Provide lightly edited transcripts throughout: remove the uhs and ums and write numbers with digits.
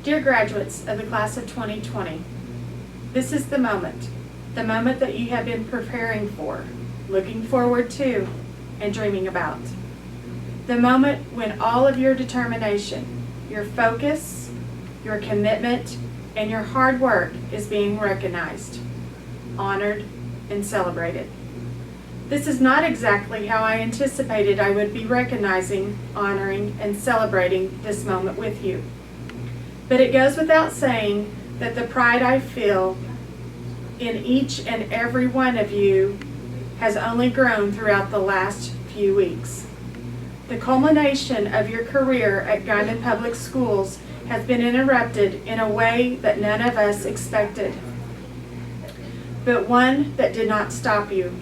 Dear graduates of the class of 2020, this is the moment that you have been preparing for, looking forward to, and dreaming about. The moment when all of your determination, your focus, your commitment, and your hard work is being recognized, honored, and celebrated. This is not exactly how I anticipated I would be recognizing, honoring, and celebrating this moment with you. But it goes without saying that the pride I feel in each and every one of you has only grown throughout the last few weeks. The culmination of your career at Guymon Public Schools has been interrupted in a way that none of us expected, but one that did not stop you,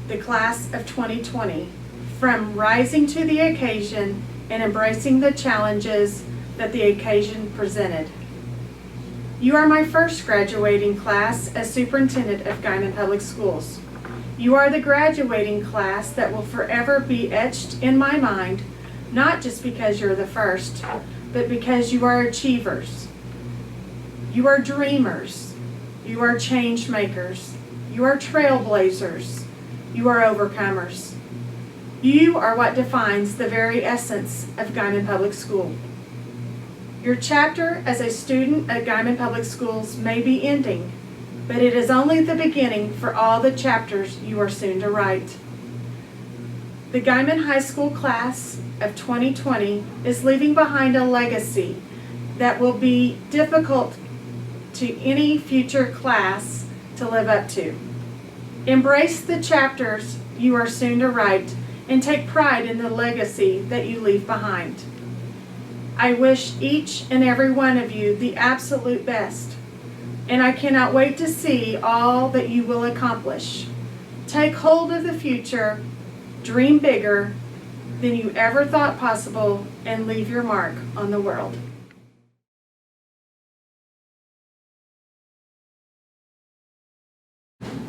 the class of 2020, from rising to the occasion and embracing the challenges that the occasion presented. You are my first graduating class as Superintendent of Guymon Public Schools. You are the graduating class that will forever be etched in my mind, not just because you're the first, but because you are achievers. You are dreamers. You are change makers. You are trailblazers. You are overcomers. You are what defines the very essence of Guymon Public School. Your chapter as a student at Guymon Public Schools may be ending, but it is only the beginning for all the chapters you are soon to write. The Guymon High School class of 2020 is leaving behind a legacy that will be difficult to any future class to live up to. Embrace the chapters you are soon to write and take pride in the legacy that you leave behind. I wish each and every one of you the absolute best, and I cannot wait to see all that you will accomplish. Take hold of the future, dream bigger than you ever thought possible, and leave your mark on the world.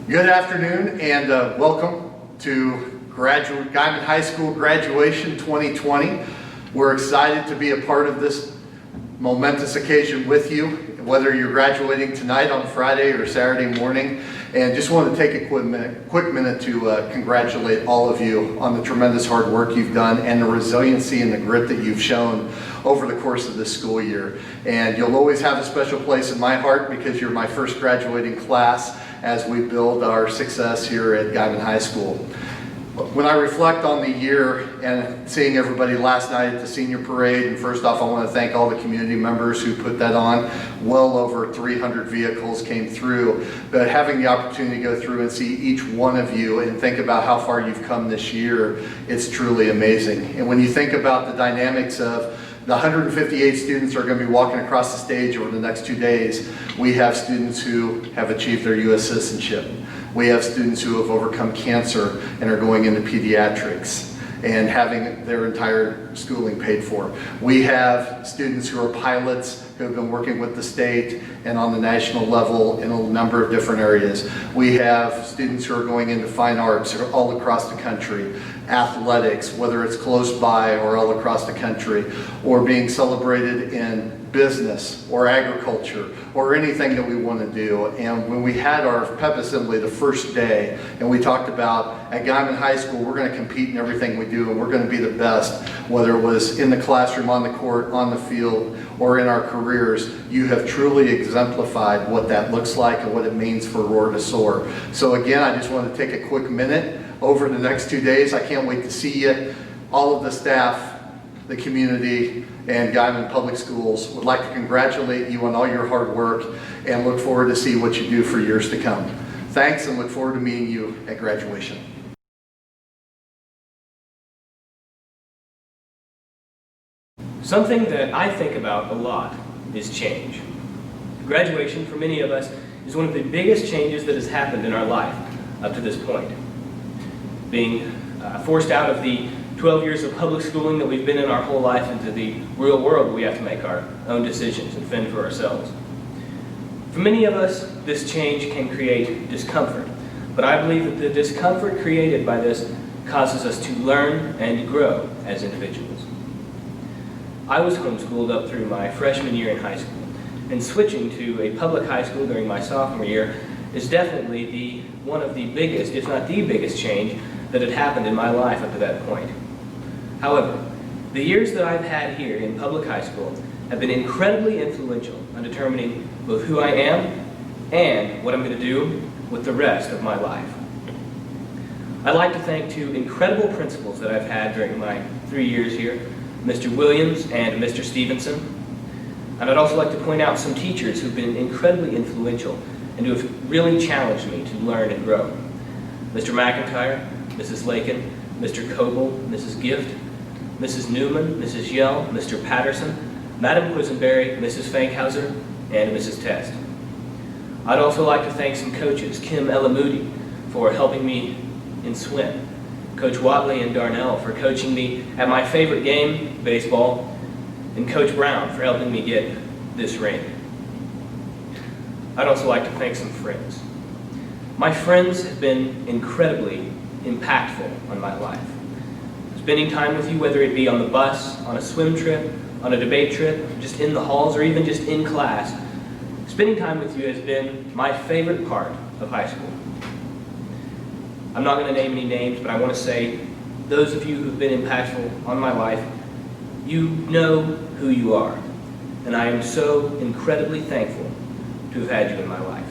Good afternoon and welcome to Guymon High School graduation 2020. We're excited to be a part of this momentous occasion with you, whether you're graduating tonight on Friday or Saturday morning. And just want to take a quick minute to congratulate all of you on the tremendous hard work you've done and the resiliency and the grit that you've shown over the course of this school year. And you'll always have a special place in my heart because you're my first graduating class as we build our success here at Guymon High School. When I reflect on the year and seeing everybody last night at the senior parade, and first off I want to thank all the community members who put that on. Well over 300 vehicles came through, but having the opportunity to go through and see each one of you and think about how far you've come this year, it's truly amazing. And when you think about the dynamics of the 158 students who are going to be walking across the stage over the next 2 days, we have students who have achieved their U.S. citizenship. We have students who have overcome cancer and are going into pediatrics and having their entire schooling paid for. We have students who are pilots who have been working with the state and on the national level in a number of different areas. We have students who are going into fine arts all across the country, athletics, whether it's close by or all across the country, or being celebrated in business or agriculture or anything that we want to do. And when we had our pep assembly the first day and we talked about at Guymon High School we're going to compete in everything we do and we're going to be the best, whether it was in the classroom, on the court, on the field, or in our careers, you have truly exemplified what that looks like and what it means for Roar to Soar. So again, I just want to take a quick minute over the next 2 days. I can't wait to see you. All of the staff, the community, and Guymon Public Schools would like to congratulate you on all your hard work and look forward to see what you do for years to come. Thanks, and look forward to meeting you at graduation. Something that I think about a lot is change. Graduation, for many of us, is one of the biggest changes that has happened in our life up to this point. Being forced out of the 12 years of public schooling that we've been in our whole life into the real world, we have to make our own decisions and fend for ourselves. For many of us, this change can create discomfort, but I believe that the discomfort created by this causes us to learn and grow as individuals. I was homeschooled up through my freshman year in high school, and switching to a public high school during my sophomore year is definitely one of the biggest, if not the biggest change that had happened in my life up to that point. However, the years that I've had here in public high school have been incredibly influential on determining both who I am and what I'm going to do with the rest of my life. I'd like to thank two incredible principals that I've had during my 3 years here, Mr. Williams and Mr. Stevenson. And I'd also like to point out some teachers who've been incredibly influential and who have really challenged me to learn and grow. Mr. McIntyre, Mrs. Lakin, Mr. Coble, Mrs. Gift, Mrs. Newman, Mrs. Yell, Mr. Patterson, Madam Quisenberry, Mrs. Fankhauser, and Mrs. Test. I'd also like to thank some coaches, Kim Moody for helping me in swim, Coach Watley and Darnell for coaching me at my favorite game, baseball, and Coach Brown for helping me get this ring. I'd also like to thank some friends. My friends have been incredibly impactful on my life. Spending time with you, whether it be on the bus, on a swim trip, on a debate trip, just in the halls, or even just in class, spending time with you has been my favorite part of high school. I'm not going to name any names, but I want to say, those of you who've been impactful on my life, you know who you are, and I am so incredibly thankful to have had you in my life.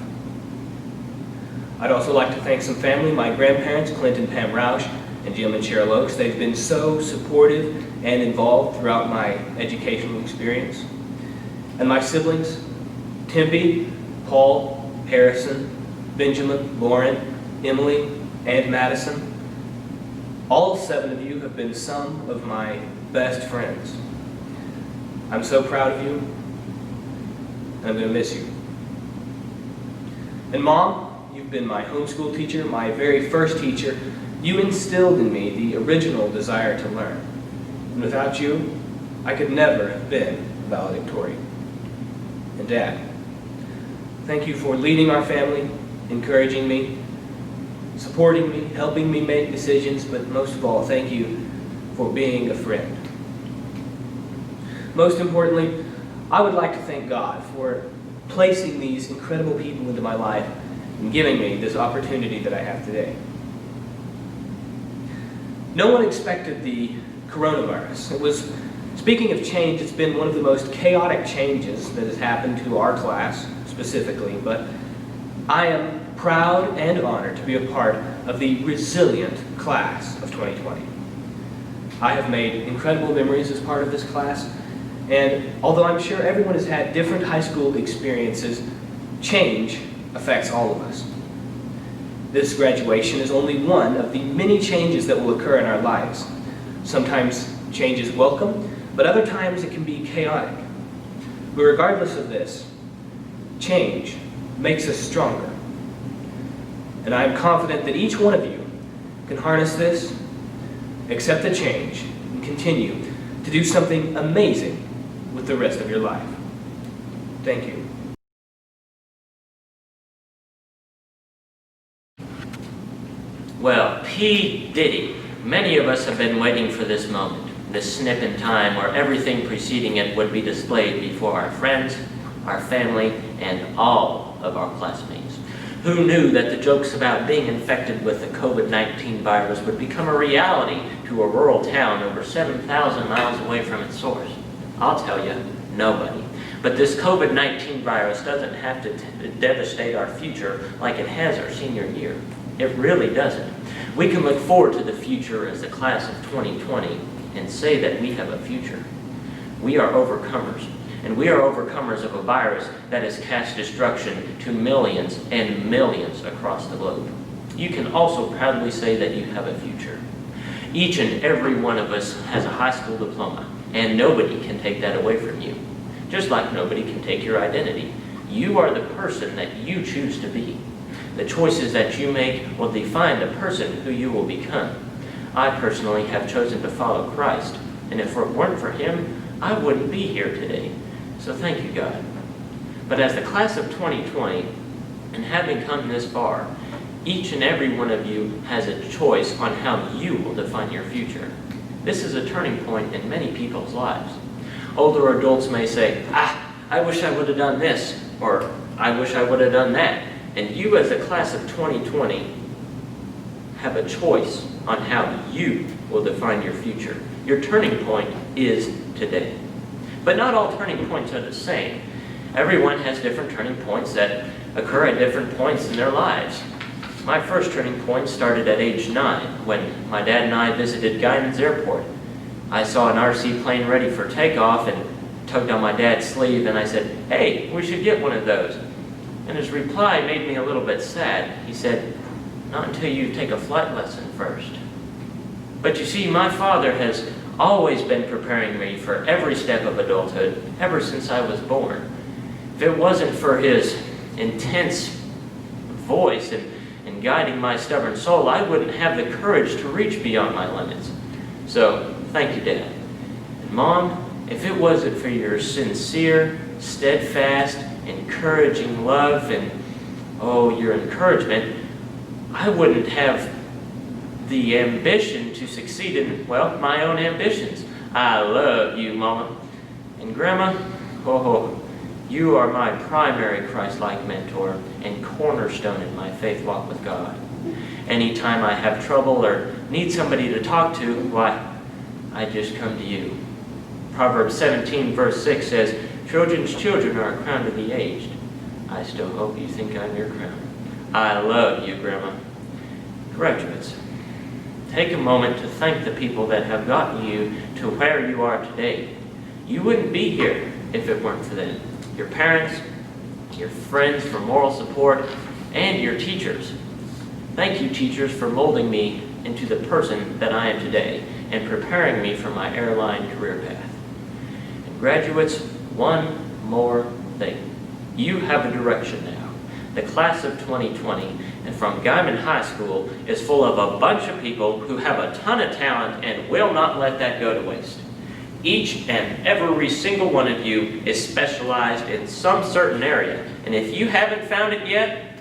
I'd also like to thank some family, my grandparents, Clint and Pam Roush, and Jim and Cheryl Oakes. They've been so supportive and involved throughout my educational experience. And my siblings, Tempe, Paul, Harrison, Benjamin, Lauren, Emily, and Madison. All 7 of you have been some of my best friends. I'm so proud of you, and I'm going to miss you. And Mom, you've been my homeschool teacher, my very first teacher. You instilled in me the original desire to learn. And without you, I could never have been valedictorian. And Dad, thank you for leading our family, encouraging me, supporting me, helping me make decisions, but most of all, thank you for being a friend. Most importantly, I would like to thank God for placing these incredible people into my life and giving me this opportunity that I have today. No one expected the coronavirus. Speaking of change, it's been one of the most chaotic changes that has happened to our class specifically, but I am proud and honored to be a part of the resilient class of 2020. I have made incredible memories as part of this class, and although I'm sure everyone has had different high school experiences, change affects all of us. This graduation is only one of the many changes that will occur in our lives. Sometimes change is welcome, but other times it can be chaotic. But regardless of this, change makes us stronger. And I am confident that each one of you can harness this, accept the change, and continue to do something amazing with the rest of your life. Thank you. Well, P. Diddy, many of us have been waiting for this moment, this snip in time where everything preceding it would be displayed before our friends, our family, and all of our classmates. Who knew that the jokes about being infected with the COVID-19 virus would become a reality to a rural town over 7,000 miles away from its source? I'll tell you, nobody. But this COVID-19 virus doesn't have to devastate our future like it has our senior year. It really doesn't. We can look forward to the future as the class of 2020 and say that we have a future. We are overcomers, and we are overcomers of a virus that has cast destruction to millions and millions across the globe. You can also proudly say that you have a future. Each and every one of us has a high school diploma, and nobody can take that away from you. Just like nobody can take your identity. You are the person that you choose to be. The choices that you make will define the person who you will become. I personally have chosen to follow Christ, and if it weren't for Him, I wouldn't be here today. So thank you, God. But as the class of 2020, and having come this far, each and every one of you has a choice on how you will define your future. This is a turning point in many people's lives. Older adults may say, I wish I would have done this, or I wish I would have done that. And you as a class of 2020 have a choice on how you will define your future. Your turning point is today. But not all turning points are the same. Everyone has different turning points that occur at different points in their lives. My first turning point started at age 9 when my dad and I visited Guymon's airport. I saw an RC plane ready for takeoff and tugged on my dad's sleeve, and I said, "Hey, we should get one of those." And his reply made me a little bit sad. He said, "Not until you take a flight lesson first." But you see, my father has always been preparing me for every step of adulthood ever since I was born. If it wasn't for his intense voice and guiding my stubborn soul, I wouldn't have the courage to reach beyond my limits. So, thank you, Dad. And Mom, if it wasn't for your sincere, steadfast, encouraging love and, your encouragement, I wouldn't have the ambition to succeed in, my own ambitions. I love you, Mama. And Grandma, you are my primary Christ-like mentor and cornerstone in my faith walk with God. Anytime I have trouble or need somebody to talk to, I just come to you. Proverbs 17 verse 6 says, "Children's children are a crown to the aged." I still hope you think I'm your crown. I love you, Grandma. Graduates, take a moment to thank the people that have gotten you to where you are today. You wouldn't be here if it weren't for them. Your parents, your friends for moral support, and your teachers. Thank you, teachers, for molding me into the person that I am today and preparing me for my airline career path. And graduates, one more thing. You have a direction now. The class of 2020 and from Guymon High School is full of a bunch of people who have a ton of talent and will not let that go to waste. Each and every single one of you is specialized in some certain area, and if you haven't found it yet,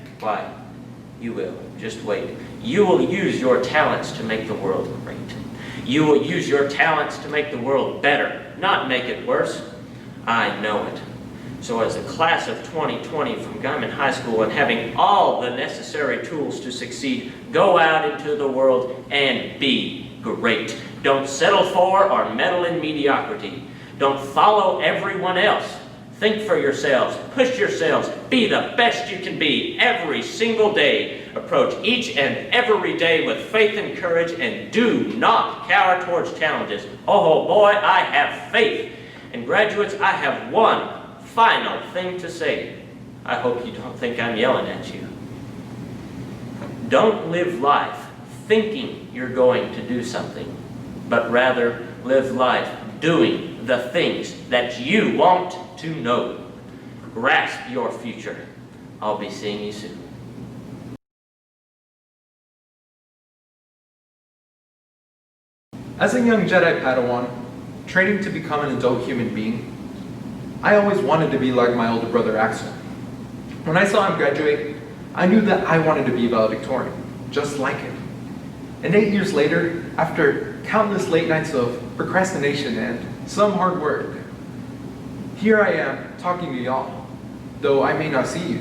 you will. Just wait. You will use your talents to make the world great. You will use your talents to make the world better, not make it worse. I know it. So as a class of 2020 from Guymon High School and having all the necessary tools to succeed, go out into the world and be great. Don't settle for or meddle in mediocrity. Don't follow everyone else. Think for yourselves. Push yourselves. Be the best you can be every single day. Approach each and every day with faith and courage, and do not cower towards challenges. Oh boy, I have faith. And graduates, I have one final thing to say. I hope you don't think I'm yelling at you. Don't live life thinking you're going to do something, but rather live life doing the things that you want to know. Grasp your future. I'll be seeing you soon. As a young Jedi Padawan, training to become an adult human being, I always wanted to be like my older brother Axel. When I saw him graduate, I knew that I wanted to be valedictorian, just like him. And 8 years later, after countless late nights of procrastination and some hard work, here I am talking to y'all, though I may not see you.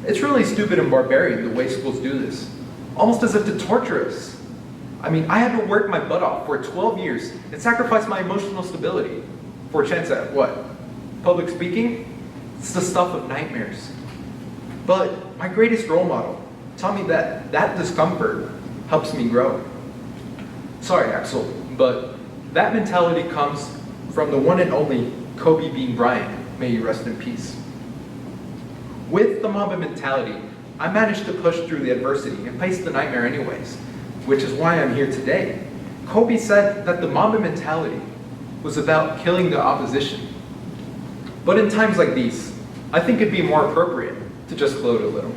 It's really stupid and barbarian the way schools do this, almost as if to torture us. I mean, I had to work my butt off for 12 years and sacrifice my emotional stability for a chance at what? Public speaking? It's the stuff of nightmares. But my greatest role model taught me that discomfort helps me grow. Sorry, Axel, but that mentality comes from the one and only Kobe Bean Bryant, may you rest in peace. With the Mamba mentality, I managed to push through the adversity and face the nightmare anyways, which is why I'm here today. Kobe said that the Mamba mentality was about killing the opposition. But in times like these, I think it'd be more appropriate to just gloat a little.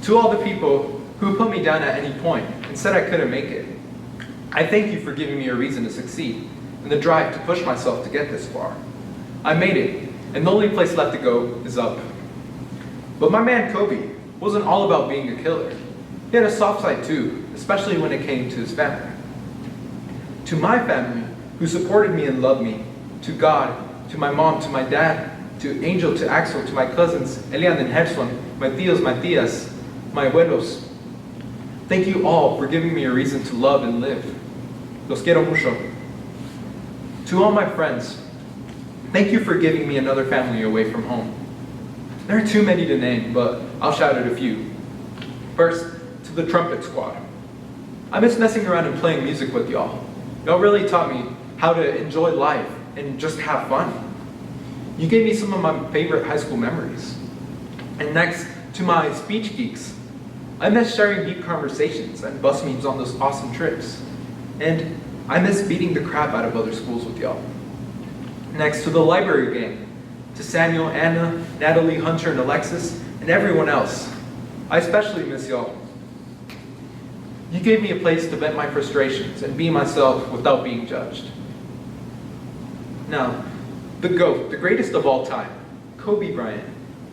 To all the people who put me down at any point and said I couldn't make it, I thank you for giving me a reason to succeed and the drive to push myself to get this far. I made it, and the only place left to go is up. But my man Kobe wasn't all about being a killer. He had a soft side too, especially when it came to his family. To my family, who supported me and loved me, to God, to my mom, to my dad, to Angel, to Axel, to my cousins, Elian and Gerson, my tíos, my tías, my abuelos. Thank you all for giving me a reason to love and live. Los quiero mucho. To all my friends, thank you for giving me another family away from home. There are too many to name, but I'll shout at a few. First, to the trumpet squad. I miss messing around and playing music with y'all. Y'all really taught me how to enjoy life and just have fun. You gave me some of my favorite high school memories. And next, to my speech geeks. I miss sharing deep conversations and bus memes on those awesome trips. And I miss beating the crap out of other schools with y'all. Next, to the library gang. To Samuel, Anna, Natalie, Hunter, and Alexis, and everyone else. I especially miss y'all. You gave me a place to vent my frustrations and be myself without being judged. Now, the GOAT, the greatest of all time, Kobe Bryant.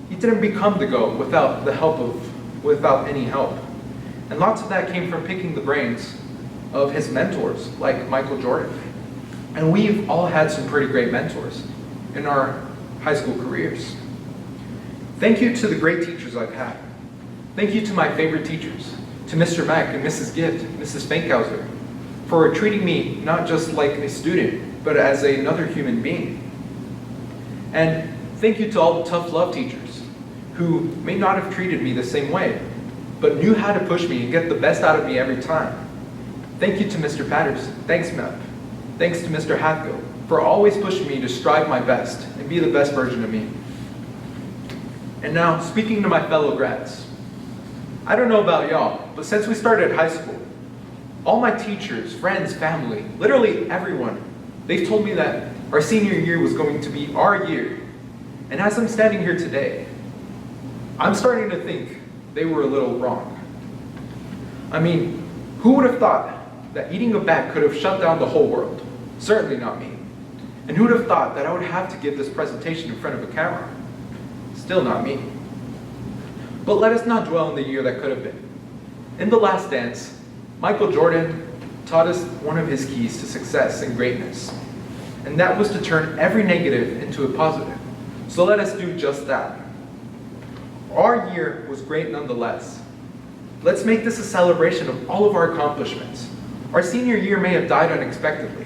He didn't become the GOAT without any help. And lots of that came from picking the brains of his mentors, like Michael Jordan. And we've all had some pretty great mentors in our high school careers. Thank you to the great teachers I've had. Thank you to my favorite teachers, to Mr. Mack and Mrs. Gift, Mrs. Fankhauser, for treating me not just like a student, but as another human being. And thank you to all the tough love teachers who may not have treated me the same way, but knew how to push me and get the best out of me every time. Thank you to Mr. Patterson. Thanks, Mep. Thanks to Mr. Hathco for always pushing me to strive my best and be the best version of me. And now, speaking to my fellow grads. I don't know about y'all, but since we started high school, all my teachers, friends, family, literally everyone, they've told me that our senior year was going to be our year. And as I'm standing here today, I'm starting to think they were a little wrong. I mean, who would have thought that eating a bat could have shut down the whole world? Certainly not me. And who would have thought that I would have to give this presentation in front of a camera? Still not me. But let us not dwell on the year that could have been. In The Last Dance, Michael Jordan taught us one of his keys to success and greatness. And that was to turn every negative into a positive. So let us do just that. Our year was great nonetheless. Let's make this a celebration of all of our accomplishments. Our senior year may have died unexpectedly,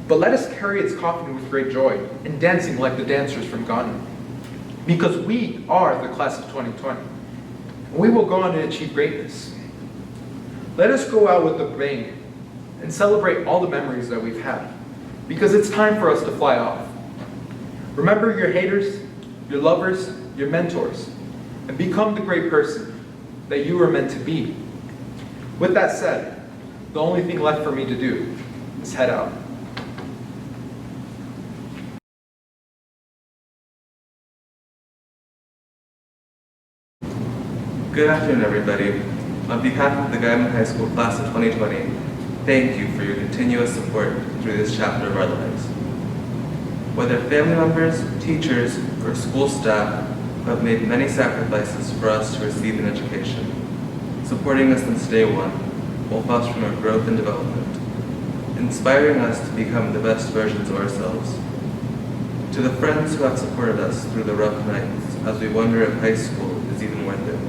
but let us carry its coffin with great joy and dancing like the dancers from Ghana. Because we are the class of 2020, and we will go on to achieve greatness. Let us go out with a bang and celebrate all the memories that we've had, because it's time for us to fly off. Remember your haters, your lovers, your mentors, and become the great person that you were meant to be. With that said, the only thing left for me to do is head out. Good afternoon, everybody. On behalf of the Guymon High School class of 2020, thank you for your continuous support through this chapter of our lives. Whether family members, teachers, or school staff have made many sacrifices for us to receive an education, supporting us since day one, while fostering our growth and development, inspiring us to become the best versions of ourselves. To the friends who have supported us through the rough nights as we wonder if high school is even worth it.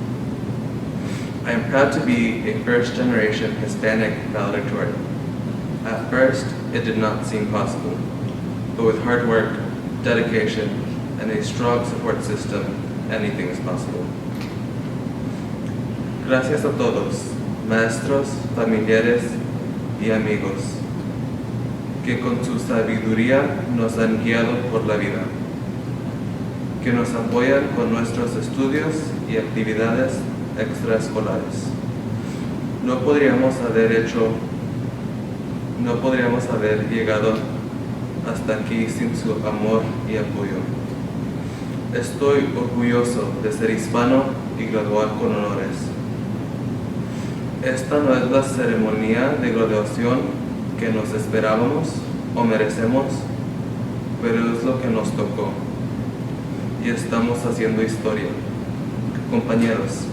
I am proud to be a first-generation Hispanic valedictorian. At first, it did not seem possible, but with hard work, dedication, and a strong support system, anything is possible. Gracias a todos, maestros, familiares y amigos, que con su sabiduría nos han guiado por la vida, que nos apoyan con nuestros estudios y actividades extraescolares. No podríamos haber llegado hasta aquí sin su amor y apoyo. Estoy orgulloso de ser hispano y graduar con honores. Esta no es la ceremonia de graduación que nos esperábamos o merecemos, pero es lo que nos tocó. Y estamos haciendo historia. Compañeros,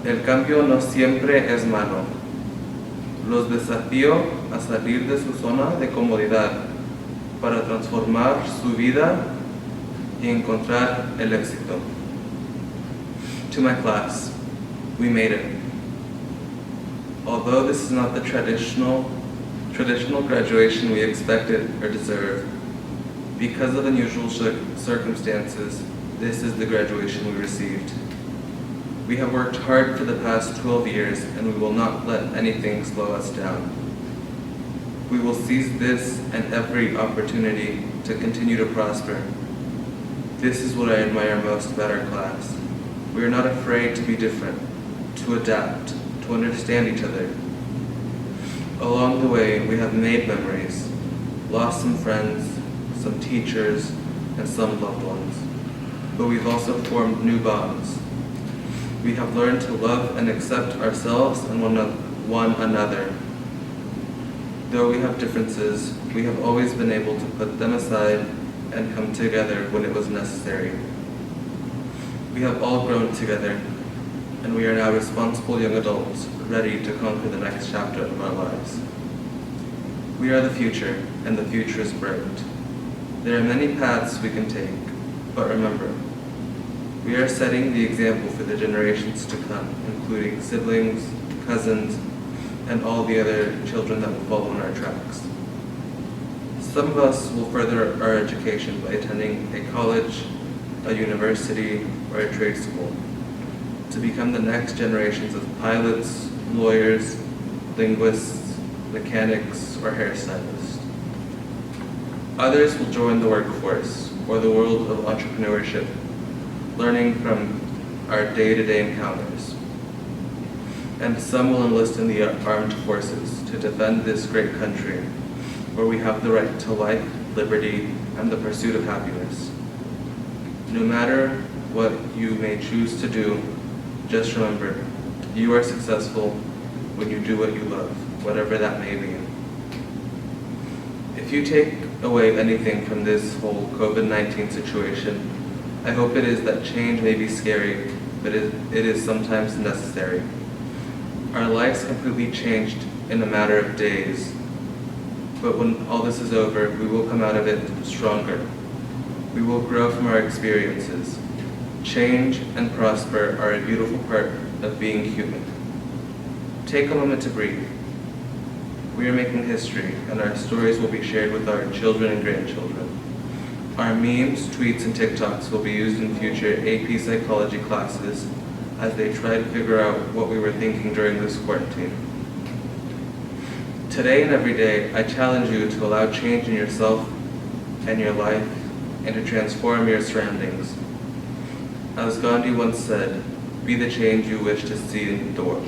el cambio no siempre es malo. Los desafío a salir de su zona de comodidad para transformar su vida y encontrar el éxito. To my class, we made it. Although this is not the traditional graduation we expected or deserved, because of unusual circumstances, this is the graduation we received. We have worked hard for the past 12 years, and we will not let anything slow us down. We will seize this and every opportunity to continue to prosper. This is what I admire most about our class. We are not afraid to be different, to adapt, to understand each other. Along the way, we have made memories, lost some friends, some teachers, and some loved ones. But we've also formed new bonds. We have learned to love and accept ourselves and one another. Though we have differences, we have always been able to put them aside and come together when it was necessary. We have all grown together, and we are now responsible young adults ready to conquer the next chapter of our lives. We are the future, and the future is bright. There are many paths we can take, but remember, we are setting the example for the generations to come, including siblings, cousins, and all the other children that will follow in our tracks. Some of us will further our education by attending a college, a university, or a trade school to become the next generations of pilots, lawyers, linguists, mechanics, or hairstylists. Others will join the workforce or the world of entrepreneurship, learning from our day-to-day encounters. And some will enlist in the armed forces to defend this great country, where we have the right to life, liberty, and the pursuit of happiness. No matter what you may choose to do, just remember, you are successful when you do what you love, whatever that may be. If you take away anything from this whole COVID-19 situation, I hope it is that change may be scary, but it is sometimes necessary. Our lives completely changed in a matter of days, but when all this is over, we will come out of it stronger. We will grow from our experiences. Change and prosper are a beautiful part of being human. Take a moment to breathe. We are making history, and our stories will be shared with our children and grandchildren. Our memes, tweets, and TikToks will be used in future AP psychology classes as they try to figure out what we were thinking during this quarantine. Today and every day, I challenge you to allow change in yourself and your life and to transform your surroundings. As Gandhi once said, be the change you wish to see in the world.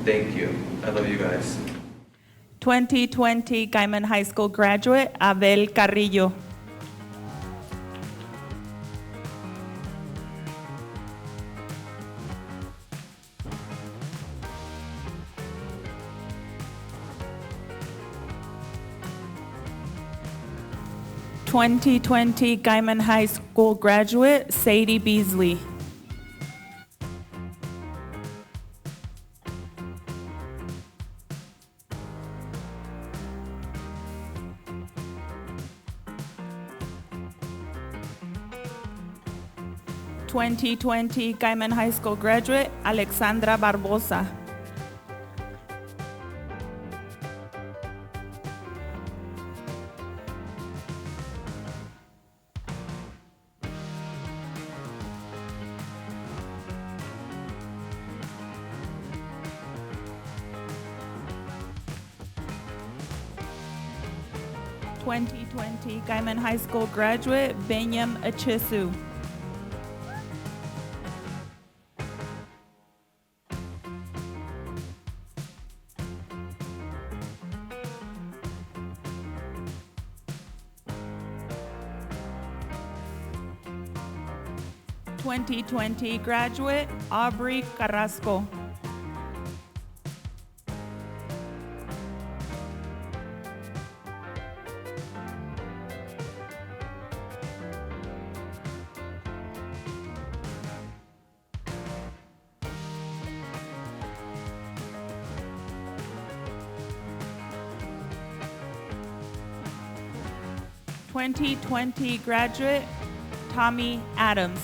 Thank you. I love you guys. 2020 Guymon High School graduate, Abel Carrillo. (2020) Guymon High School graduate, Sadie Beasley. (2020) Guymon High School graduate, Alexandra Barbosa. 2020 Guymon High School graduate, Benyam Achisu. 2020 graduate, Aubrey Carrasco. 2020 graduate, Tommy Adams.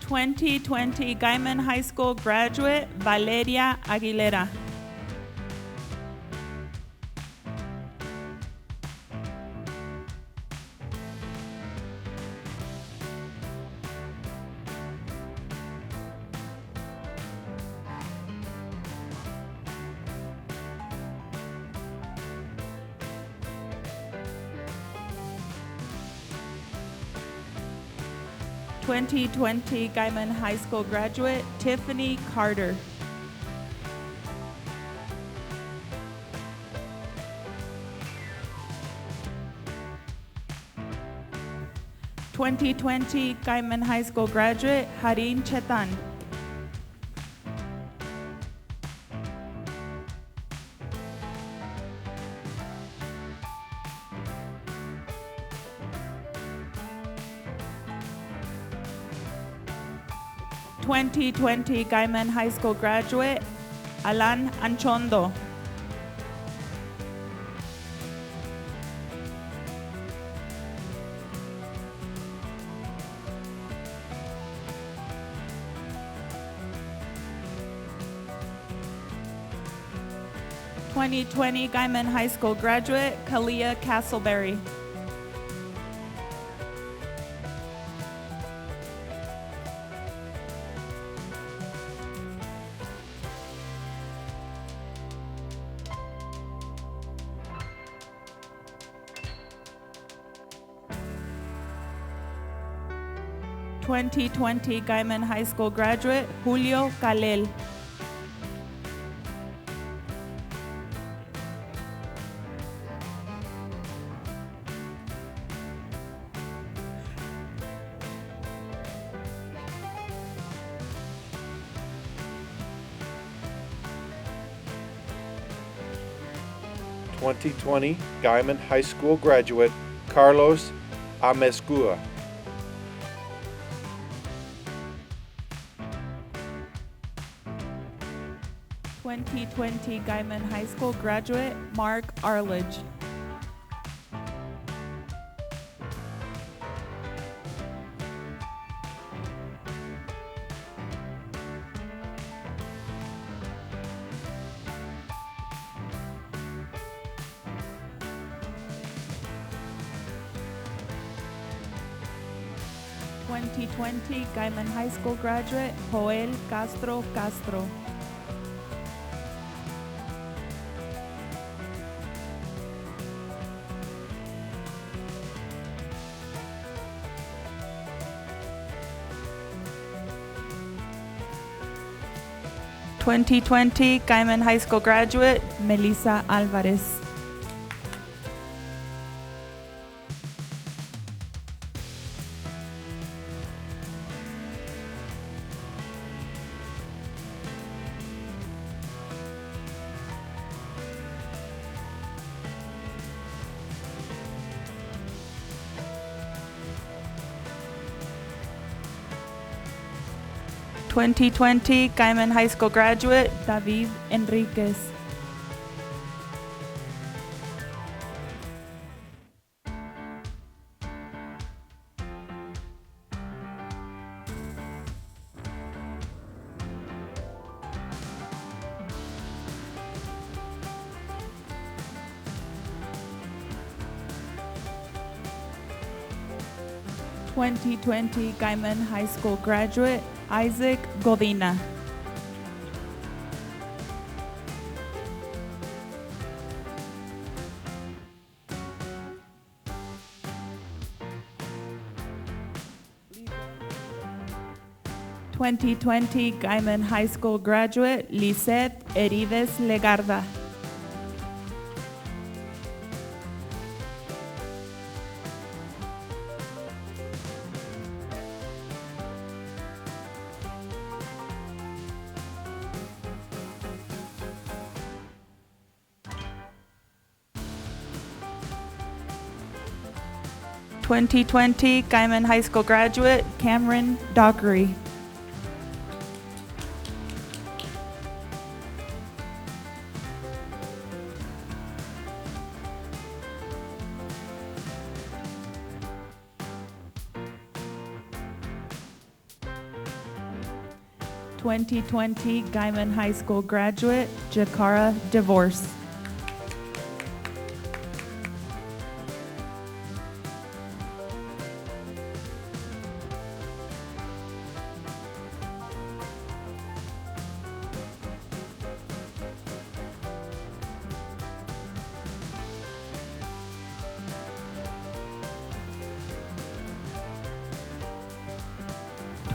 (2020) Guymon High School graduate, Valeria Aguilera. (2020) Guymon High School graduate, Tiffany Carter. (2020) Guymon High School graduate, Harin Chetan. (2020) Guymon High School graduate, Alan Anchondo. (2020) Guymon High School graduate, Kalia Castleberry. (2020) Guymon High School graduate, Julio Calel. (2020) Guymon High School graduate, Carlos Amezcua. (2020) Guymon High School graduate, Mark Arledge. (2020) Guymon High School graduate, Joel Castro Castro. (2020) Guymon High School graduate, Melissa Alvarez. (2020) Guymon High School graduate, David Enriquez. (2020) Guymon High School graduate, Isaac Godina. (2020) Guymon High School graduate, Lisette Herides Legarda. 2020 Guymon High School graduate Cameron Dockery. (2020) Guymon High School graduate Jakara Divorce.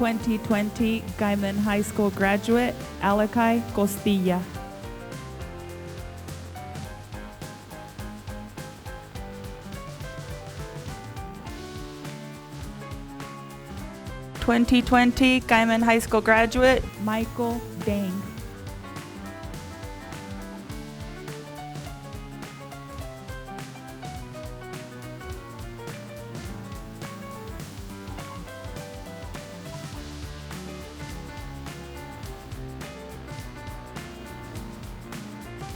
(2020) Guymon High School graduate Alakai Costilla. (2020) Guymon High School graduate Michael Dang.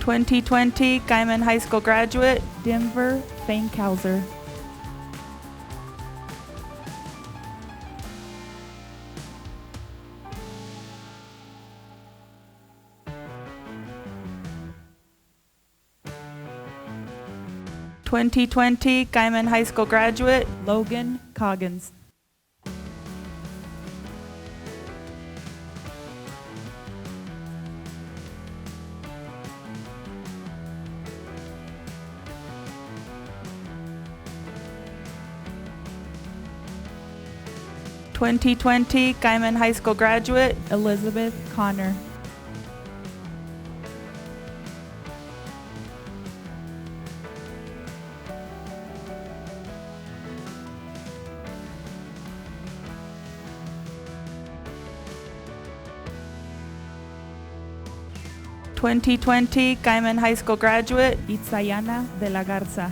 (2020) Guymon High School graduate Denver Fankhauser. (2020) Guymon High School graduate Logan Coggins. (2020) Guymon High School graduate Elizabeth Connor. (2020) Guymon High School graduate Itzayana de la Garza.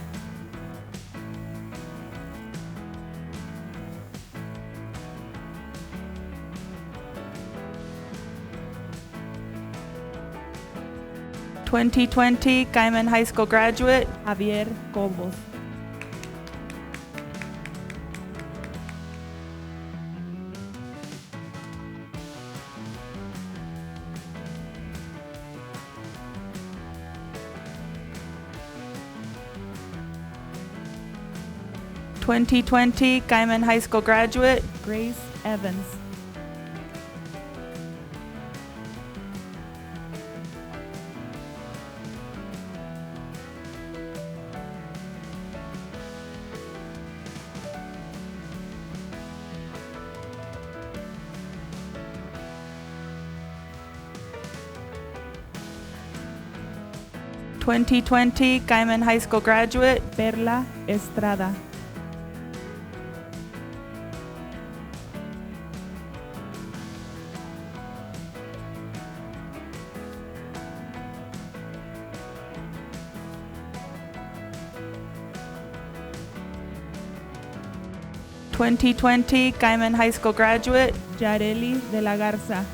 (2020) Guymon High School graduate Javier Cobos. (2020) Guymon High School graduate Grace Evans. (2020) Guymon High School graduate Perla Estrada. (2020) Guymon High School graduate Yareli de la Garza.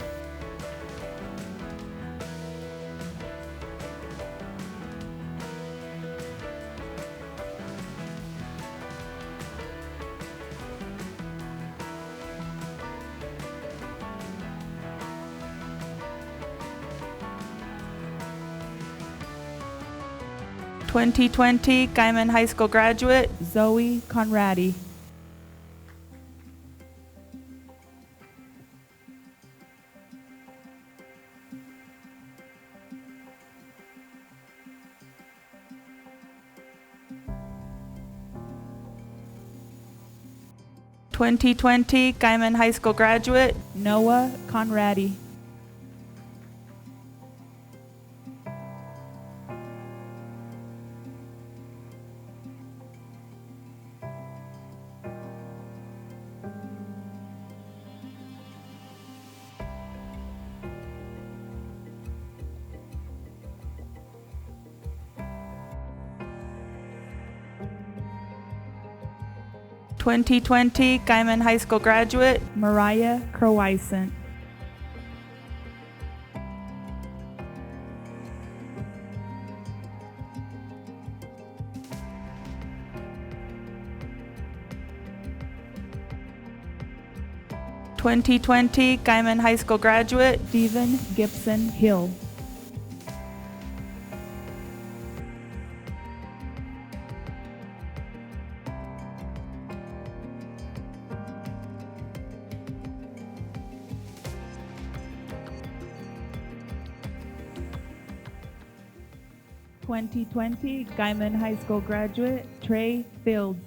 (2020) Guymon High School graduate Zoe Conradi. (2020) Guymon High School graduate Noah Conradi. 2020 Guymon High School graduate, Mariah Croissant. (2020) Guymon High School graduate, Stephen Gibson Hill. (2020) Guymon High School graduate, Trey Fields.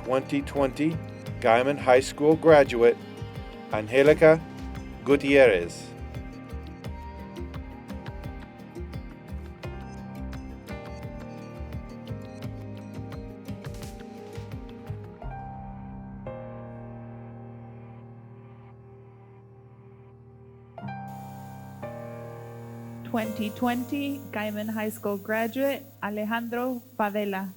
(2020) Guymon High School graduate, Angelica Gutierrez. (2020) Guymon High School graduate, Alejandro Padela.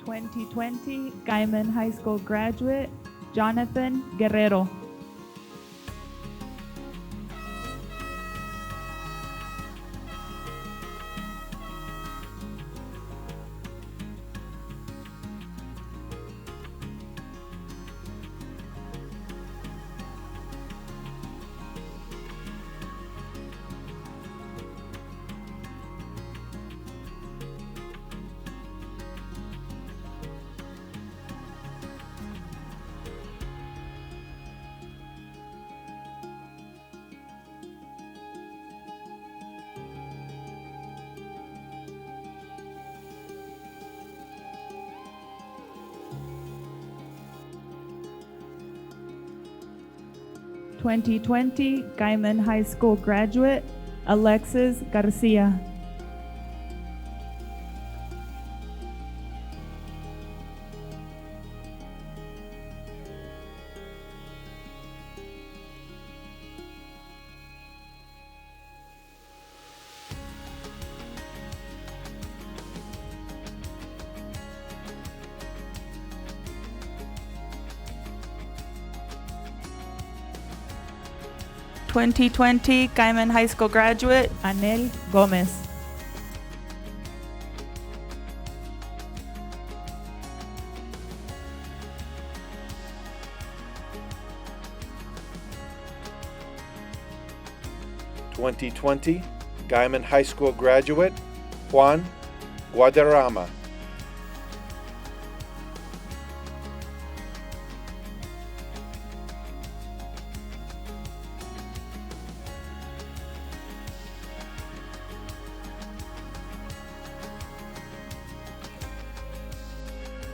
(2020) Guymon High School graduate, Jonathan Guerrero. (2020) Guymon High School graduate, Alexis Garcia. (2020) Guymon High School graduate, Anel Gomez. (2020) Guymon High School graduate, Juan Guadarrama.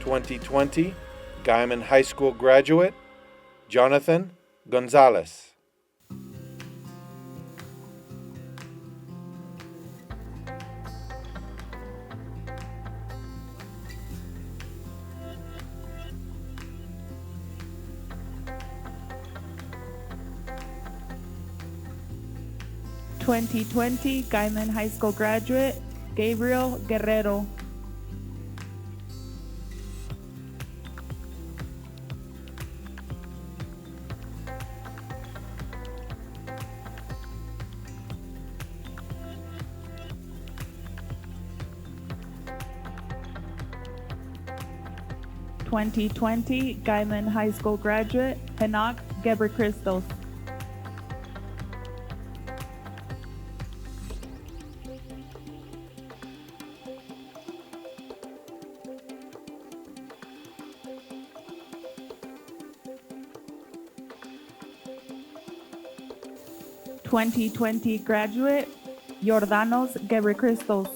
(2020) Guymon High School graduate, Jonathan Gonzalez. (2020) Guymon High School graduate, Gabriel Guerrero. (2020) Guymon High School graduate, Enoch Gebrecristos. (2020) graduate, Jordanos Gebrechrystos.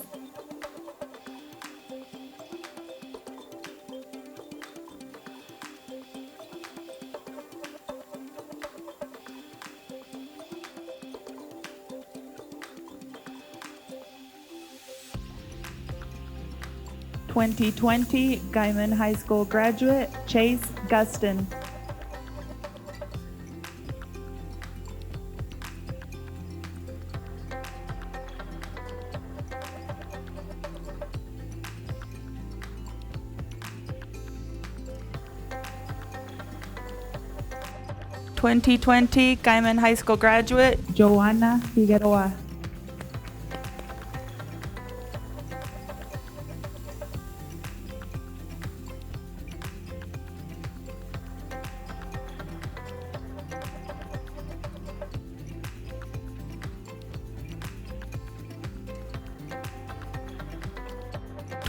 (2020) Guymon High School graduate Chase Gustin. (2020) Guymon High School graduate Joanna Figueroa.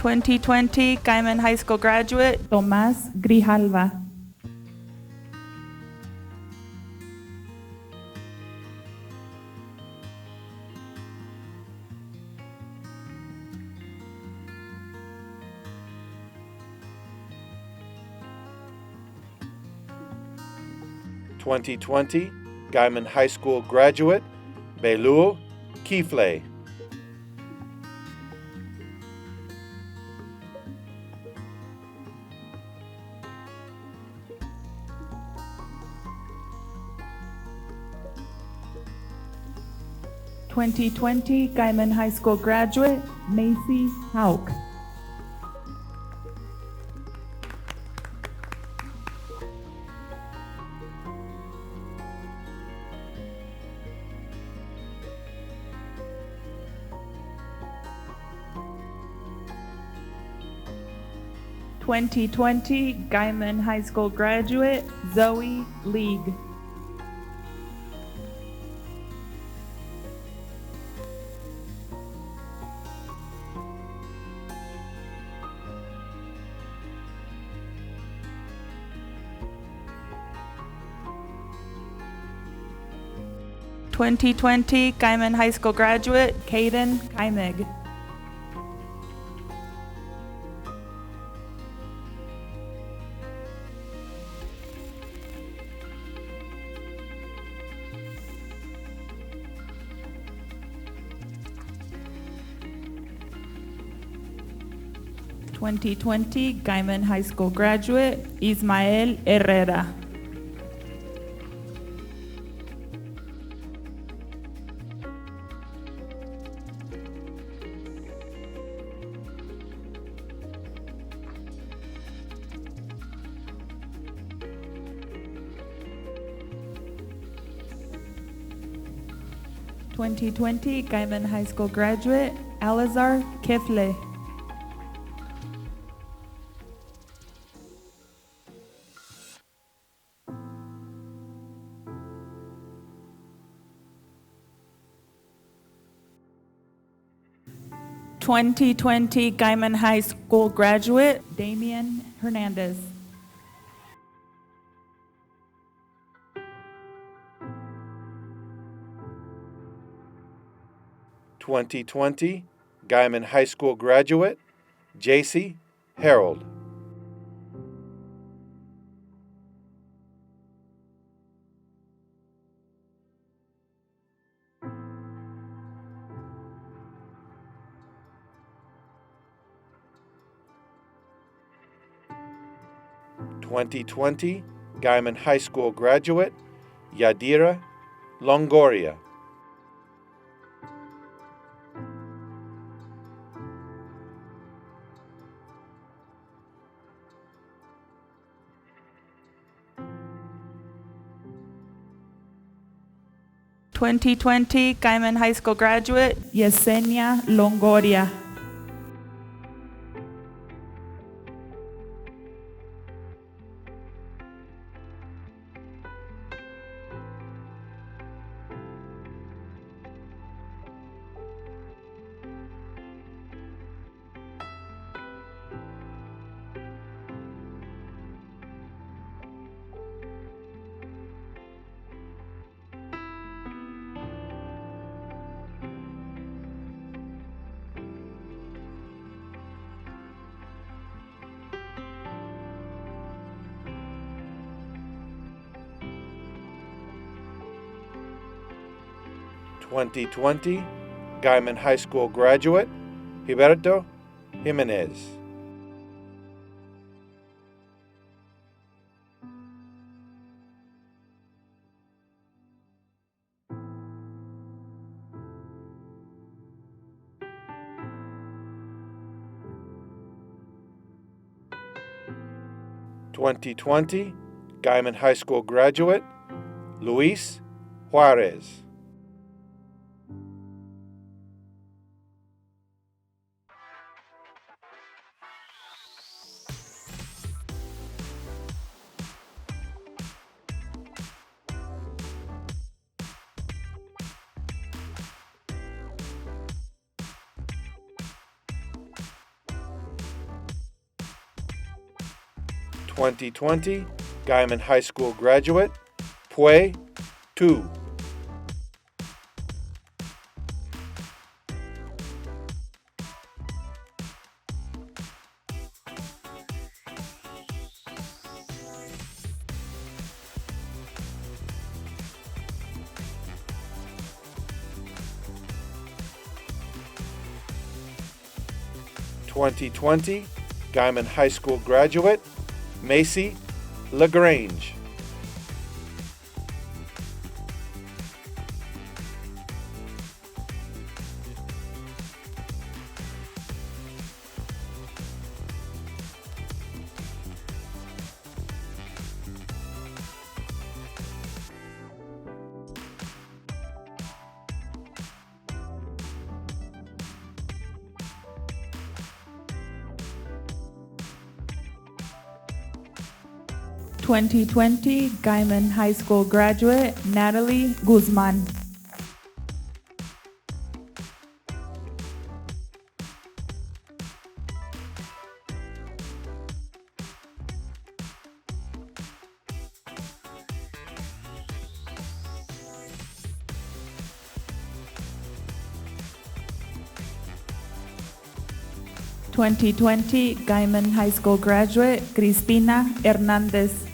(2020) Guymon High School graduate Tomás Grijalva. (2020) Guymon High School graduate Belu Kifle. (2020) Guymon High School graduate Macy Hauk. (2020) Guymon High School graduate Zoe League. (2020) Guymon High School graduate Caden Kaimig. (2020) Guymon High School graduate Ismael Herrera. (2020) Guymon High School graduate Alazar Kifle. (2020) Guymon High School graduate Damian Hernandez. (2020) Guymon High School graduate JC Harold. (2020) Guymon High School graduate Yadira Longoria. (2020) Guymon High School graduate Yesenia Longoria. 2020 Guymon High School graduate, Gilberto Jimenez. (2020) Guymon High School graduate, Luis Juarez. (2020) Guymon High School graduate, Pue Tu. (2020) Guymon High School graduate, Macy LaGrange. (2020) Guymon High School graduate, Natalie Guzman. (2020) Guymon High School graduate, Cristina Hernandez.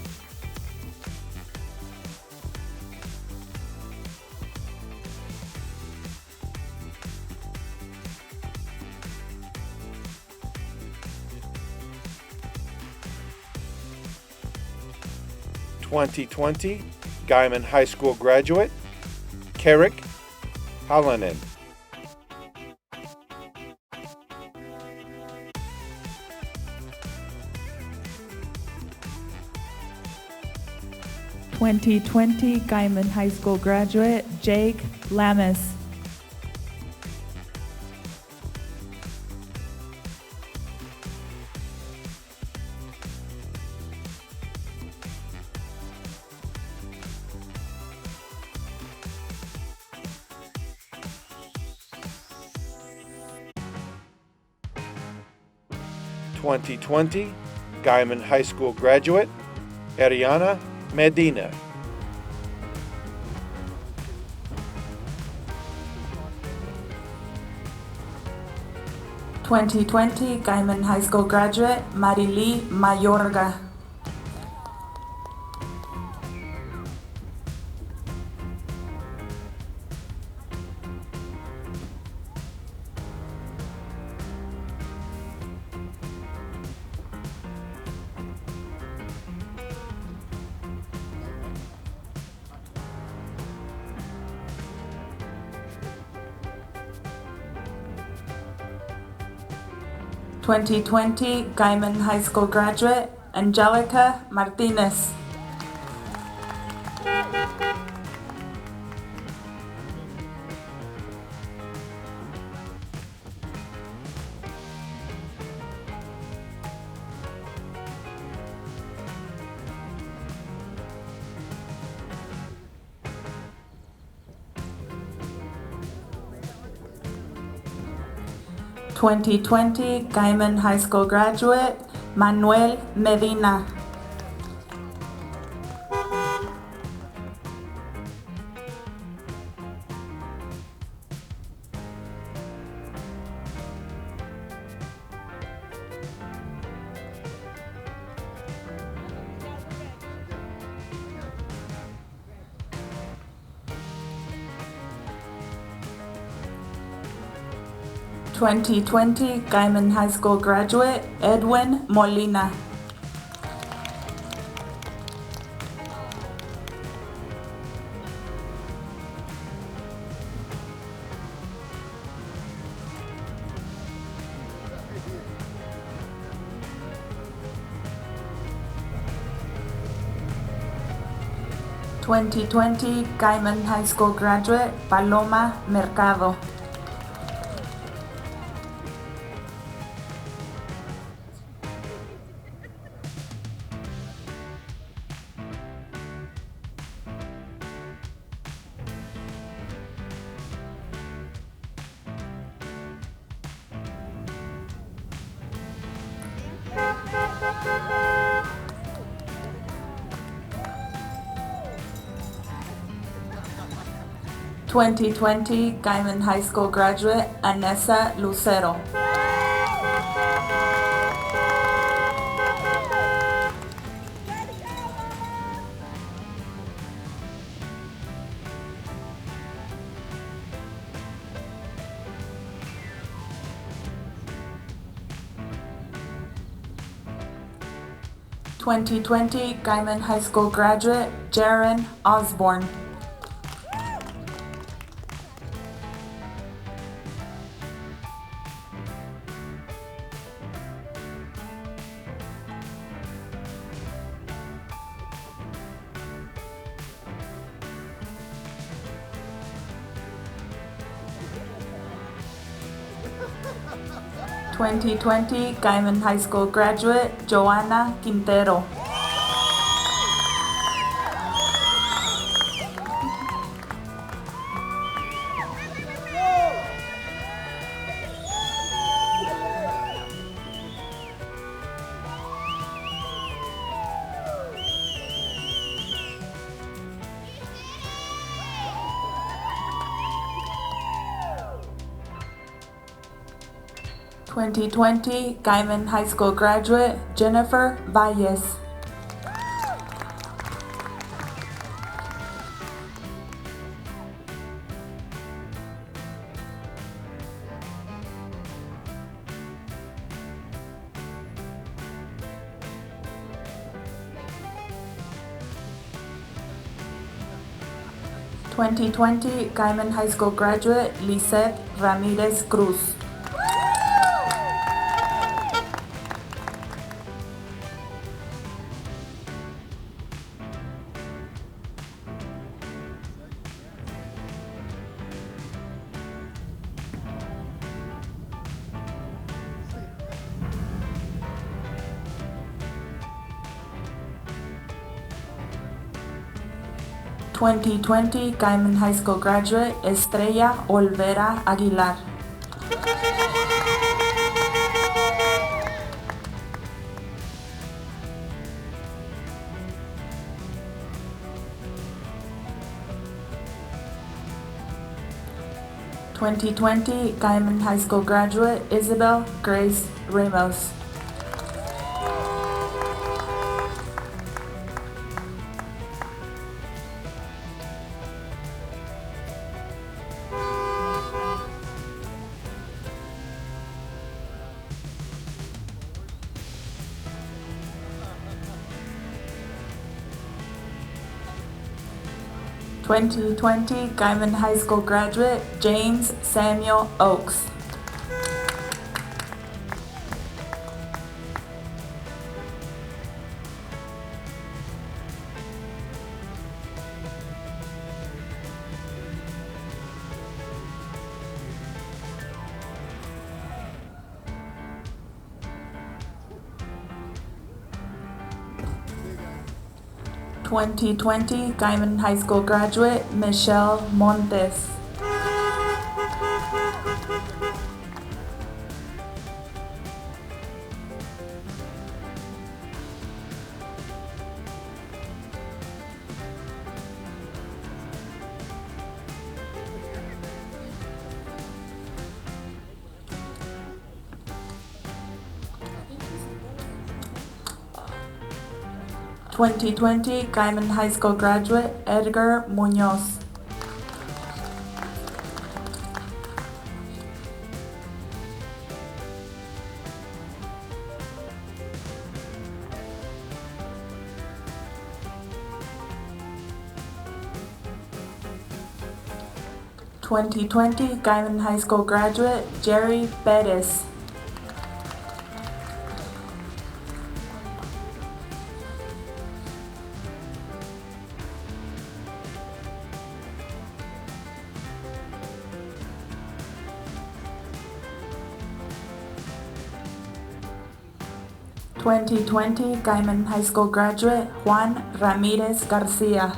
(2020) Guymon High School graduate, Carrick Hallinan. (2020) Guymon High School graduate, Jake Lamis. (2020) Guymon High School graduate, Ariana Medina. (2020) Guymon High School graduate, Marily Mayorga. (2020) Guymon High School graduate, Angelica Martinez. (2020) Guymon High School graduate, Manuel Medina. 2020 Guymon High School graduate Edwin Molina. 2020 Guymon High School graduate Paloma Mercado. 2020 Guymon High School graduate Anessa Lucero. 2020 Guymon High School graduate Jaron Osborne. 2020 Guymon High School graduate Joanna Quintero. 2020 Guymon High School graduate Jennifer Valles. 2020 Guymon High School graduate Lisette Ramirez Cruz. 2020 Guymon High School graduate Estrella Olvera Aguilar. 2020 Guymon High School graduate Isabel Grace Ramos. 2020 Guymon High School graduate James Samuel Oakes. 2020 Guymon High School graduate Michelle Montes. 2020 Guymon High School graduate Edgar Munoz. 2020 Guymon High School graduate Jerry Bettis. 2020 Guymon High School graduate Juan Ramirez Garcia.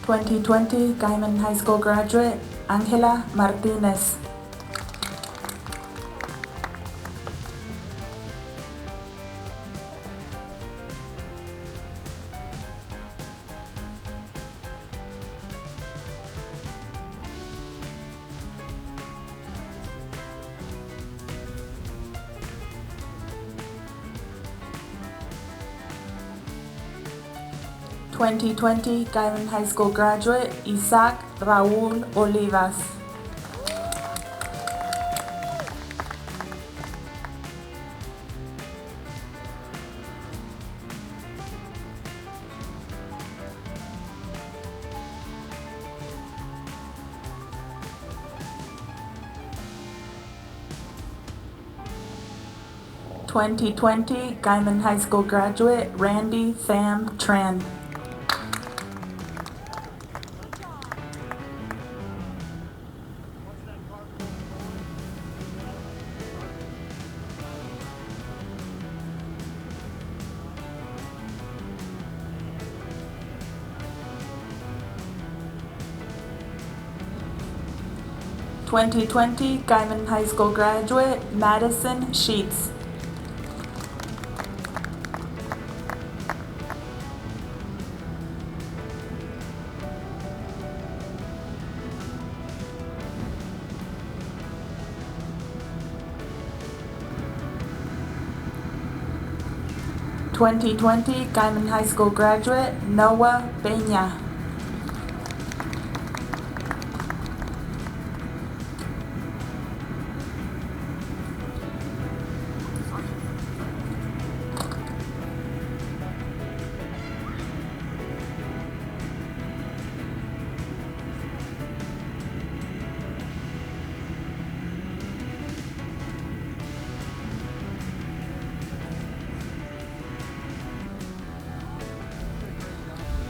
2020 Guymon High School graduate Angela Martinez. 2020 Guymon High School graduate Isaac Raúl Olivas. 2020 Guymon High School graduate Randy Pham Tran. 2020 Guymon High School graduate Madison Sheets. 2020 Guymon High School graduate Noah Peña.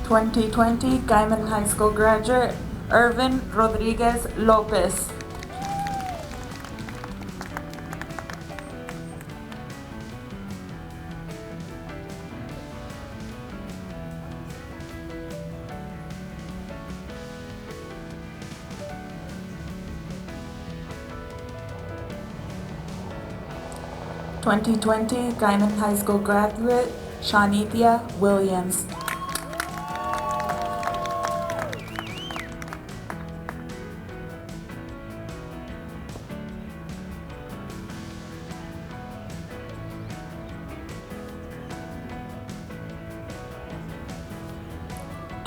2020 Guymon High School graduate Irvin Rodriguez Lopez. 2020 Guymon High School graduate Shanitia Williams.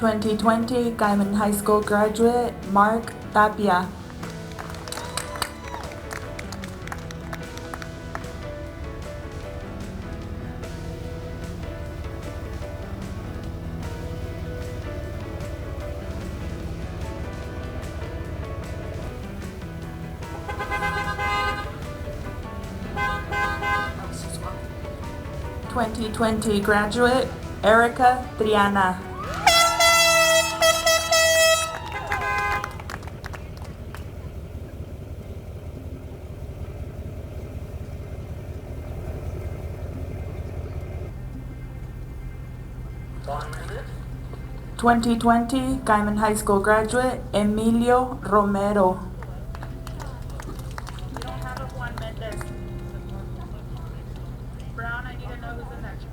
2020 Guymon High School graduate Mark Tapia. 2020 graduate Erica Triana. 2020 Guymon High School graduate Emilio Romero. We don't have a Juan Mendez. Brown, I need to know who's the next.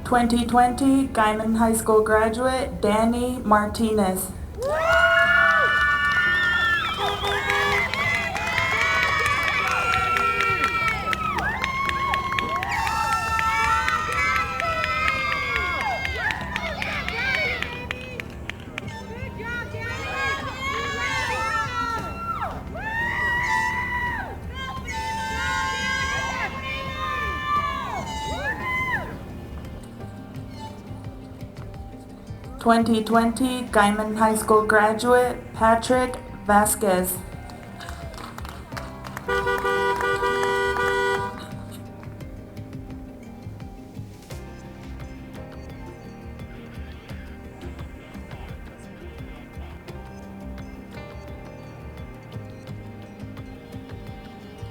'20 Guymon High School graduate Danny Martinez. (2020) Guymon High School graduate Patrick Vasquez.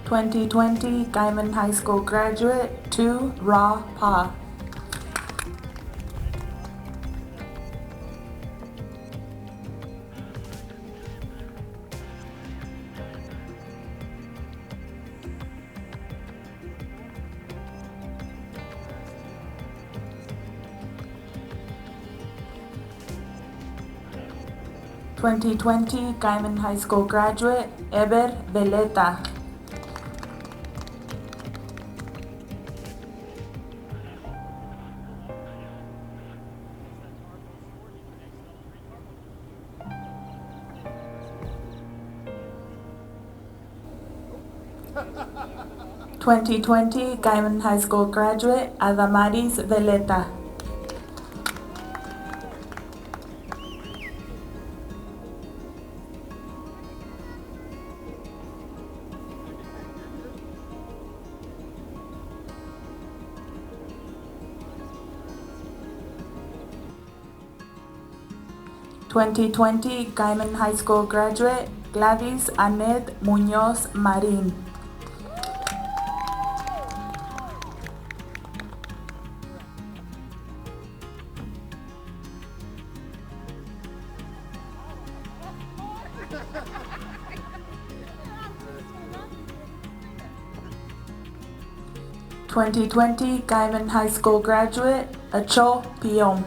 (2020) Guymon High School graduate 2 Ra Pa. (2020) Guymon High School graduate Eber Veleta. (2020) Guymon High School graduate Adamaris Veleta. (2020) Guymon High School graduate Gladys Annette Muñoz Marin. (2020) Guymon High School graduate Acho Pion.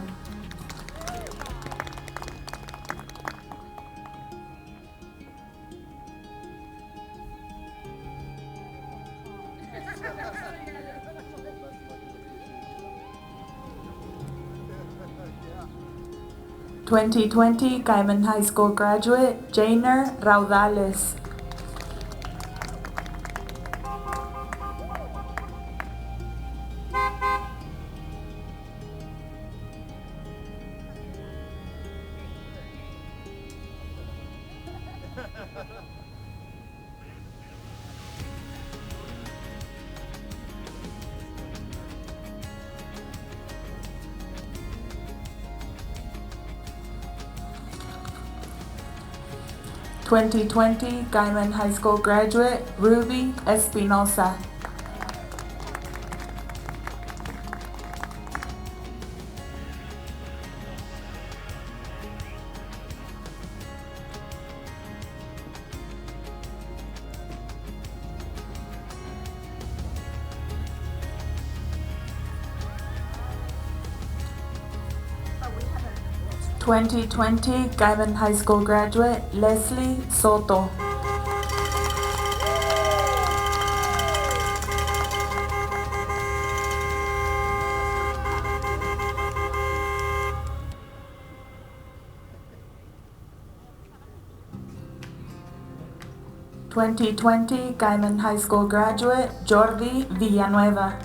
(2020) Guymon High School graduate Jainer Raudales. (2020) Guymon High School graduate Ruby Espinosa. (2020) Guymon High School graduate Leslie Soto. (2020) Guymon High School graduate Jordi Villanueva.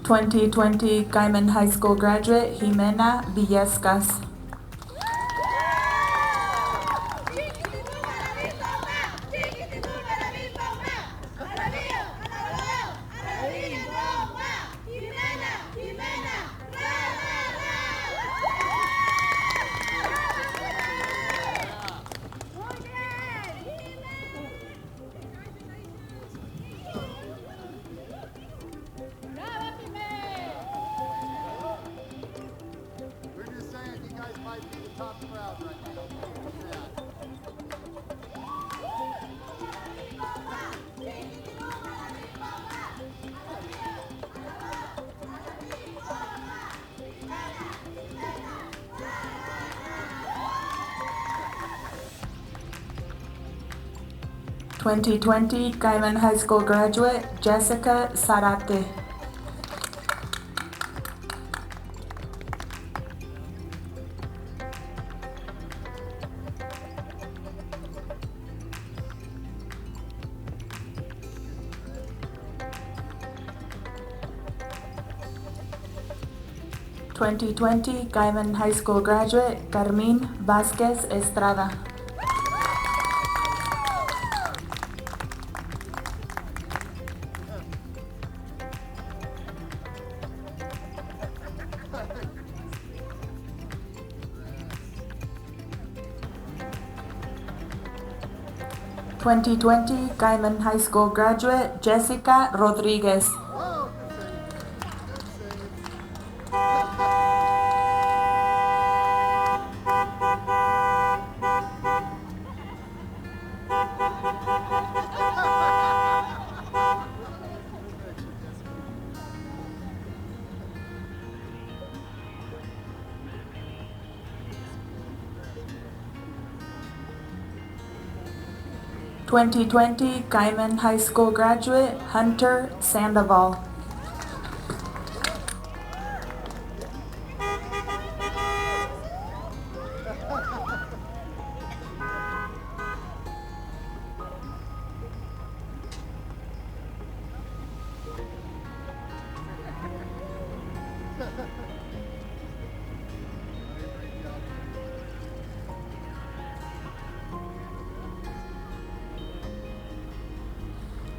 (2020) Guymon High School graduate Jimena Villescas. 2020 Guymon High School graduate Jessica Zarate. 2020 Guymon High School graduate Carmine Vasquez Estrada. 2020 Guymon High School graduate Jessica Rodriguez. 2020 Guymon High School graduate Hunter Sandoval.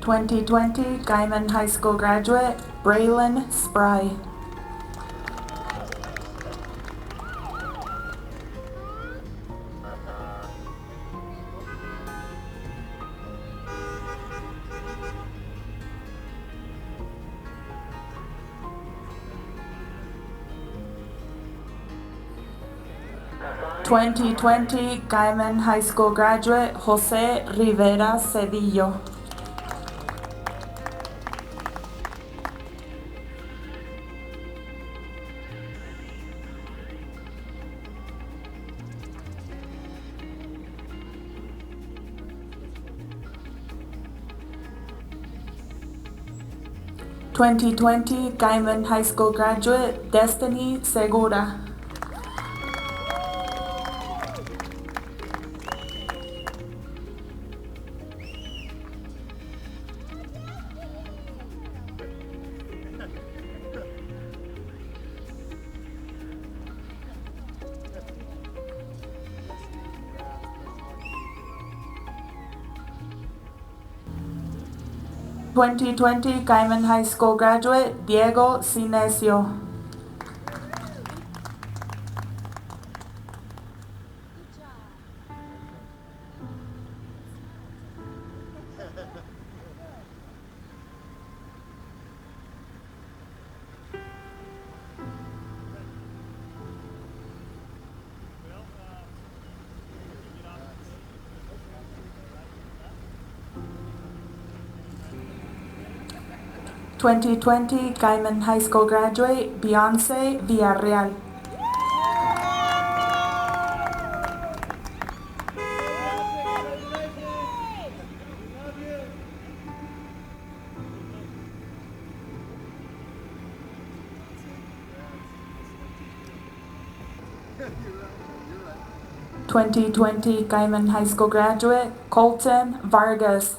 2020 Guymon High School graduate Braylon Spry. 2020 Guymon High School graduate Jose Rivera Cedillo. 2020 Guymon High School graduate Destiny Segura. 2020 Guymon High School graduate Diego Sinesio. 2020 Guymon High School graduate Beyonce Villarreal. 2020 Guymon High School graduate Colton Vargas.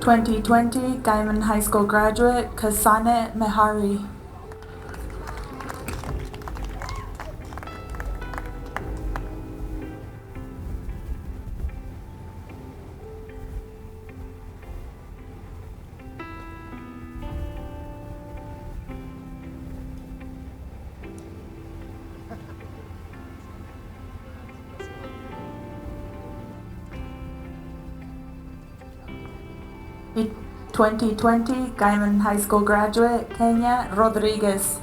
2020 Guymon High School graduate Kasane Mehari. 2020 Guymon High School graduate Kenya Rodriguez.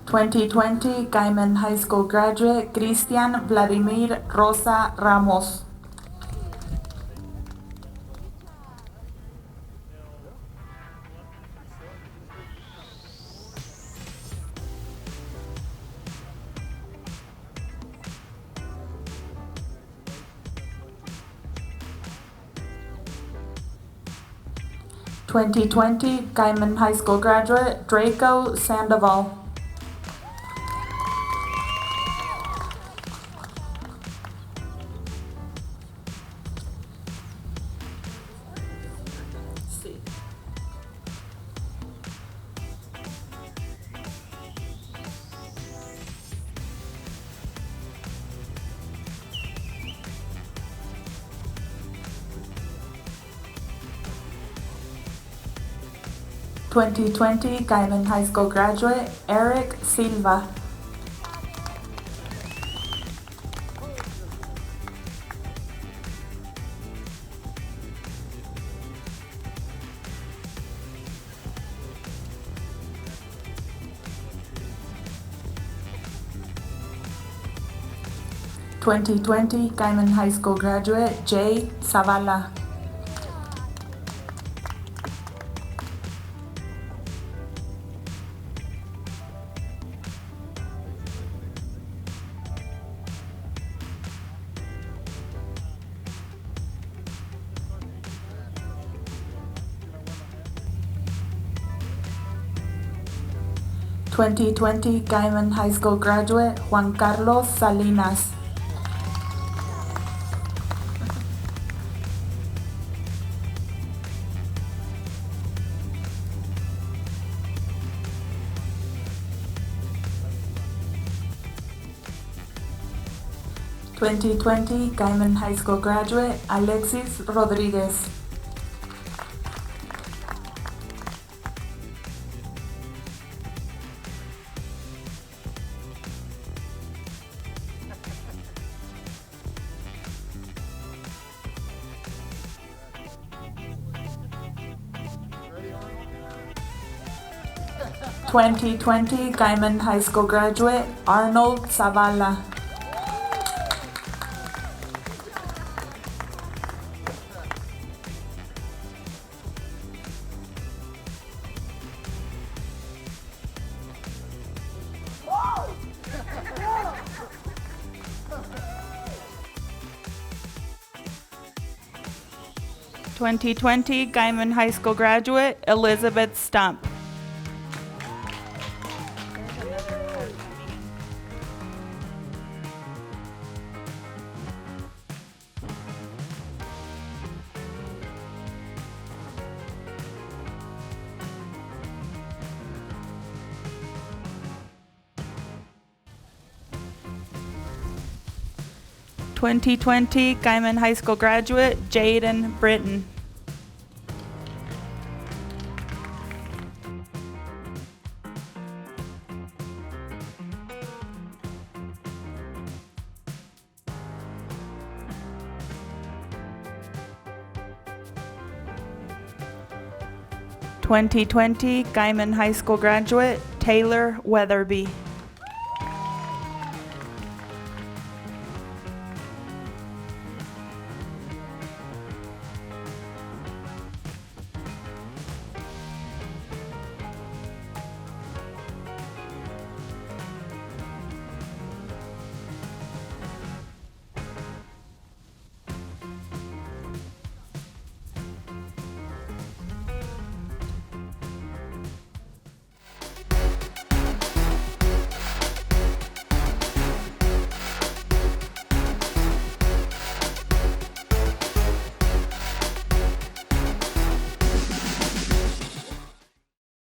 2020 Guymon High School graduate Cristian Vladimir Rosa Ramos. (2020) Guymon High School graduate Draco Sandoval. (2020) Guymon High School graduate Eric Silva. (2020) Guymon High School graduate Jay Zavala. (2020) Guymon High School graduate Juan Carlos Salinas. (2020) Guymon High School graduate Alexis Rodriguez. (2020) Guymon High School graduate Arnold Zavala. (2020) Guymon High School graduate Elizabeth Stump. (2020) Guymon High School graduate Jaden Britton. (2020) Guymon High School graduate Taylor Weatherby.